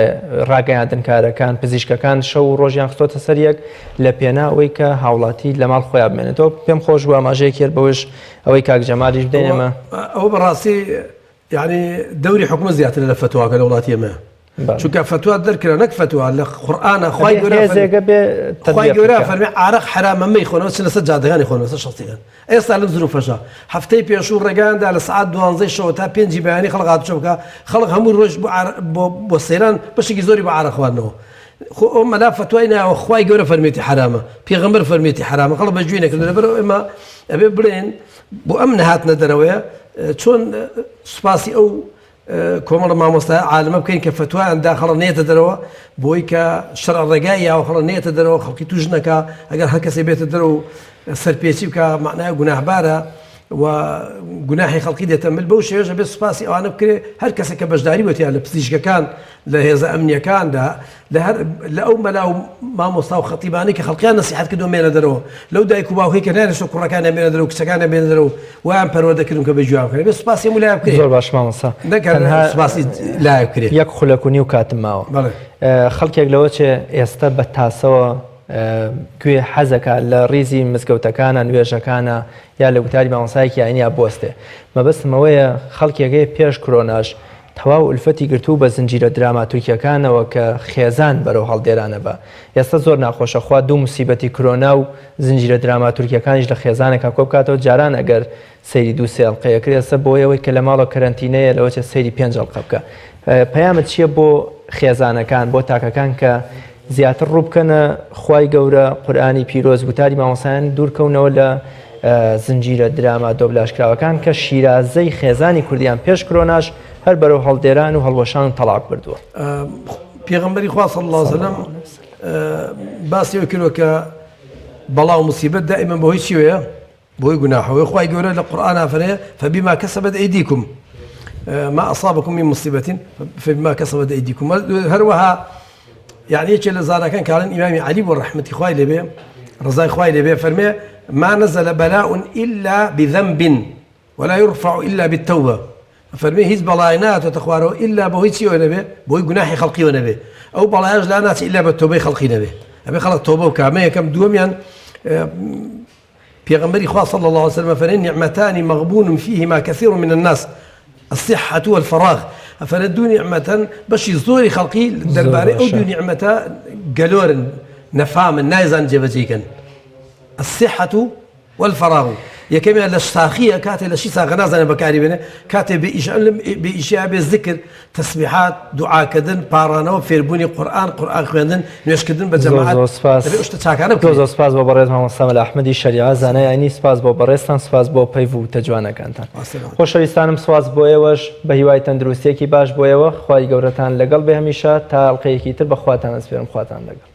Speaker 1: ڕاگەیاندن کارەکان پزیشکەکان شەو و ڕۆژیان خستۆتە سەریەک لە پێنا ئەوەی کە هاوڵاتی لە ماڵ خۆیان بمێنێتەوە پێم خۆش بووە ئاماژەیەکی بەوەش ئەوەی کاک جەمالیش بدەینەمە
Speaker 2: ئەوە بەڕاستی یعنی دەوری حکومت زیاتر لە فتواکە لە وڵاتی ئێمە چونکە فتوا دەرکرا نەک فتوا لە قورئانە خوای گەورە فەرمی عارق حرامە مەی خۆنەوە چ لەسەر جادەکانی خۆنەوە سەر شەخسیەکان ئێستا لەم زروفەشە هەفتەی پێشوو ڕێگاندا لە سعات 12 شەوە تا 5 بەیانی خەڵق هاتوچە بکە خەڵق هەموو ڕۆژ بۆ سەیران بەشێکی زۆری بە عارق خواردنەوە خۆ ئەو مەلا فتوای ناوە خوای گەورە فەرمێتی حرامە پێغەمبەر فەرمێتی حرامە خەڵق بەگوێ نەکردن لەبەرەوە ئێمە ئەبێ بڵێن بۆ ئەم نەهاتنە دەرەوەیە چۆن سوپاسی ئەو کۆمەڵە مامۆستا عالمە بکەین کە فتوایاندا خەڵق نێتە دەرەوە بۆی کە شەرع ڕێگای یاوە خەڵق نێتە دەرەوە خەڵکی توش نەکا ئەگەر هەر کەسێ بێتە دەرەوە و سەرپێچی بکە معنای گوناهبارە و گوناحی خەڵکی دێتەمل بەو شێوەیە بێت سوپاسی ئەوانە بکرێ هەر کەسێک کە بەشداری وەتیان لە پزیشکەکان لە هێزە ئەمنیەکاندا لە ئەو مەلا و مامۆستا و خەتیبانی کە خەڵقیان نەسیحەت کردو مێنە دەرەوە لەو دایک و باوکەی کە نانێشتە کوڕەکانیان بێنە دەرەوە و کچەکانیان بێنە دەرەوە ویان پەروەردەکردن کە بەگوێیان بکرێ بێت سوپاسی هەموو لایە بکرێ.
Speaker 1: زۆر باش مامۆستا
Speaker 2: نەکەن سوپاسی لایە بکرێ.
Speaker 1: یەک خولەکوونی و کاتم ماوە خەڵکێک لەوە چێ ئێستا بە تاسەوە گوێ حەزەکە لە ڕیزی مزگەوتەکانە نوێژەکانە یا لە وتاری مامۆسایەکی ئاینیا بۆستێ مەبەستمەوەیە خەڵکێکەیە پێش کۆرۆناش تەواو ئولفەتی گرتووە بە زنجیرە دراماتورکیەکانەوە کە خێزان بەرەو هەڵدێرانە بە ئێستا زۆر ناخۆشە خوا دوو موسیبەتی کۆرۆنا و زنجیرە دراماتورکیەکانیش لە خێزانێکە کۆ بکاتەوە جاران ئەگەر سەیری دوو سێ ئەڵقەیە کرێ ئێستا بۆ ئەوەی کە لە ماڵە کەرەنتینەیە لەوە چێ سەیری 5 ئەڵقە بکە پەیامت چییە بۆ خێزانەکان بۆ تاکەکان کە زیاتر ڕووبکەنە خوای گەورە قورئانی پیرۆز وتاری مامۆسایان دوورکەونەوە لە زنجیرە دراما دۆبلاشکراوەکان کە شیرازەی خێزانی کوردیان پێش کۆرۆناش هەر بەرەو هەڵدێران و هەڵوەشان و تەلاق بردووە.
Speaker 2: پێغەمبەری خوا صلی الله علیه وسلم باسی ئەوە کردووە کە بەڵا و موسیبەت دائیمەن بەهۆی چیوەیە بۆی گوناحەوەی خوای گەورە لە قورئانە فەرمێ فبما كسبت أيديكم ما أصابكم من مصيبة فبما كسبت أيديكم هەروەها يعني يجي لزارة كان كان إمام علي والرحمة خوي لبيه رضاي خوي لبيه فرمي ما نزل بلاء إلا بذنب ولا يرفع إلا بالتوبة فرمي هيز بلاينات وتخواره إلا بويتي ونبي بوي جناحي خلقي ونبي أو بلايج لا ناس إلا بالتوبة خلقي نبي أبي خلق توبة وكامية كم دوميان بيغمبري خوا صلى الله عليه وسلم فرمي نعمتان مغبون فيهما كثير من الناس الصحة والفراغ ئەفەرە دوو نیعمەتەن بەشی زۆری خەڵقی دەربارەی ئەو دوو نیعمەتە گەلۆرن نەفامن نایزان جێبەجێکەن الصحة والفراغ یەکەمیان لە شتاخیە کاتێ لە شی ساغە نازانێت بەکاری بێنێ کاتێ بێئیشیا بێ ذکر تەسبیحات دوعاکردن پاڕانەوە فێربوونی قورئان خوێندن نوێشکردن بە جەماعەت شتە چاکانە
Speaker 1: زۆر سپاس بۆ بەڕێز مامۆستا مەلا ئەحمەدی شەریعە زانای ئاینی سپاس بۆ بەڕێزتان سپاس بۆ پەیڤ و تەجوانەکانتان خۆشەویستانم سپاس بۆ ئێوەش بە هیوای تەندروستیەکی باش بۆ ئێوە خوای گەورەتان لەگەڵ بێ هەمیشە تا ئەڵقەیەکی تر بەخواتان ئەسپێرم خواتان لەگەڵ